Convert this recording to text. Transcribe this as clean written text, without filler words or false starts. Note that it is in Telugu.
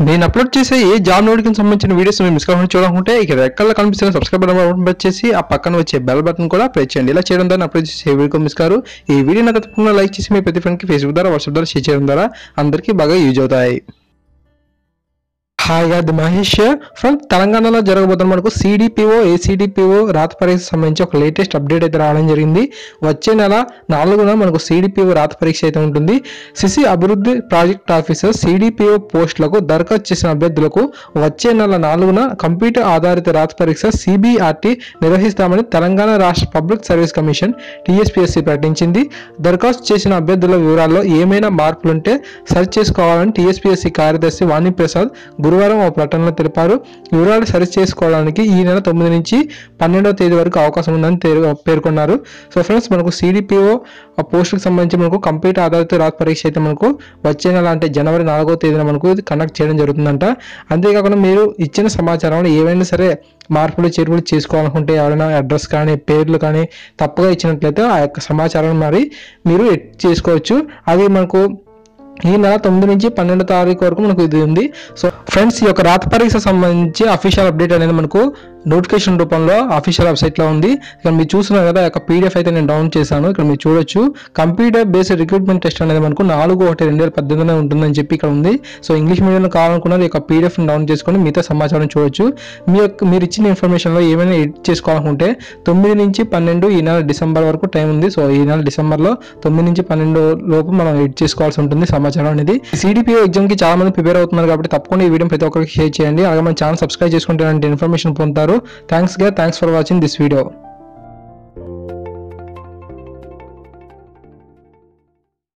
నేను అప్లోడ్ చేసే ఏ జాబ్ నోటిఫికేషన్ సంబంధించిన వీడియోస్ మీరు మిస్ కాకుండా చూడాలనుకుంటే ఇక్కడ రెక్కల్లో కనిపిస్తున్న సబ్స్క్రైబ్ బటన్ ప్రెస్ చేసి ఆ పక్కన వచ్చే బెల్ బటన్ కూడా ప్రెస్ చేయండి. ఇలా చేయడం ద్వారా అప్లోడ్ చేసే వీడియో మిస్ కారు. ఈ వీడియోని తప్పకుండా లైక్ చేసి మీ ప్రతి ఫ్రెండ్కి ఫేస్బుక్ ద్వారా వాట్సాప్ ద్వారా షేర్ చేయడం ద్వారా అందరికీ బాగా యూజ్ అవుతాయి. హాయ్ గాడ్ మహేష్ ఫ్రమ్ తెలంగాణలో జరగబోతున్న మనకు సిడిపిఓ ఏసీడిపిఓ రాత పరీక్ష సంబంధించి ఒక లేటెస్ట్ అప్డేట్ అయితే రావడం జరిగింది. వచ్చే నెల 4న మనకు సిడిపిఓ రాత పరీక్ష అయితే ఉంటుంది. సిసి అభివృద్ధి ప్రాజెక్ట్ ఆఫీసర్ సిడిపిఓ పోస్టులకు దరఖాస్తు చేసిన అభ్యర్థులకు వచ్చే నెల 4న కంప్యూటర్ ఆధారిత రాత పరీక్ష సిబిఆర్టీ నిర్వహిస్తామని తెలంగాణ రాష్ట్ర పబ్లిక్ సర్వీస్ కమిషన్ టీఎస్పీఎస్సీ ప్రకటించింది. దరఖాస్తు చేసిన అభ్యర్థుల వివరాల్లో ఏమైనా మార్పులుంటే సరి చేసుకోవాలని టీఎస్పీఎస్సీ కార్యదర్శి వాణి ప్రసాద్ గురువారం ఒక ప్రకటనలో తెలిపారు. వివరాలు సరి చేసుకోవడానికి ఈ నెల 9 నుంచి 12వ తేదీ వరకు అవకాశం ఉందని పేర్కొన్నారు. సో ఫ్రెండ్స్, మనకు సిడిపిఓ పోస్టులకు సంబంధించి మనకు కంప్యూటర్ ఆధారిత రాత పరీక్ష అయితే మనకు వచ్చే నెల అంటే జనవరి 4వ తేదీన మనకు కండక్ట్ చేయడం జరుగుతుందంట. అంతేకాకుండా మీరు ఇచ్చిన సమాచారంలో ఏవైనా సరే మార్పులు చేర్పులు చేసుకోవాలనుకుంటే ఎవరైనా అడ్రస్ కానీ పేర్లు కానీ తప్పుగా ఇచ్చినట్లయితే ఆ యొక్క సమాచారాన్ని మరి మీరు ఎడిట్ చేసుకోవచ్చు. అది మనకు ఈ నెల 9 నుంచి 12వ తారీఖు వరకు మనకు ఇది ఉంది. సో ఫ్రెండ్స్, ఈ యొక్క రాత పరీక్ష సంబంధించి అఫీషియల్ అప్డేట్ అనేది మనకు నోటిఫికేషన్ రూపంలో అఫీషియల్ వెబ్సైట్లో ఉంది. ఇక్కడ మీరు చూస్తున్నారు కదా, యొక్క పీడిఎఫ్ అయితే నేను డౌన్లోడ్ చేశాను. ఇక్కడ మీరు చూడొచ్చు కంప్యూటర్ బేస్డ్ రిక్రూట్మెంట్ టెస్ట్ అనేది మనకు 4/1/2018 ఉంటుందని చెప్పి ఇక్కడ ఉంది. సో ఇంగ్లీష్ మీడియంలో కావాలనుకున్నది ఈ యొక్క పీడిఎఫ్ డౌన్లోడ్ చేసుకొని మిగతా సమాచారం చూడొచ్చు. మీరు ఇచ్చిన ఇన్ఫర్మేషన్లో ఏమైనా ఎడిట్ చేసుకోవాలనుకుంటే 9 నుంచి 12 ఈ నెల డిసెంబర్ వరకు టైం ఉంది. సో ఈ నెల డిసెంబర్లో 9 నుంచి 12 లోపు మనం ఎడిట్ చేసుకోవాల్సి ఉంటుంది సమాచారం అనేది. సిడిపిఓ ఎగ్జామ్ కి చాలా మంది ప్రిపేర్ అవుతున్నారు కాబట్టి తప్పకుండా ఈ వీడియో ప్రతి ఒక్కరికి షేర్ చేయండి. అలాగే మన ఛానల్ సబ్స్క్రైబ్ చేసుకుంటే ఇన్ఫర్మేషన్ పొందుతారు. Thanks for watching this video.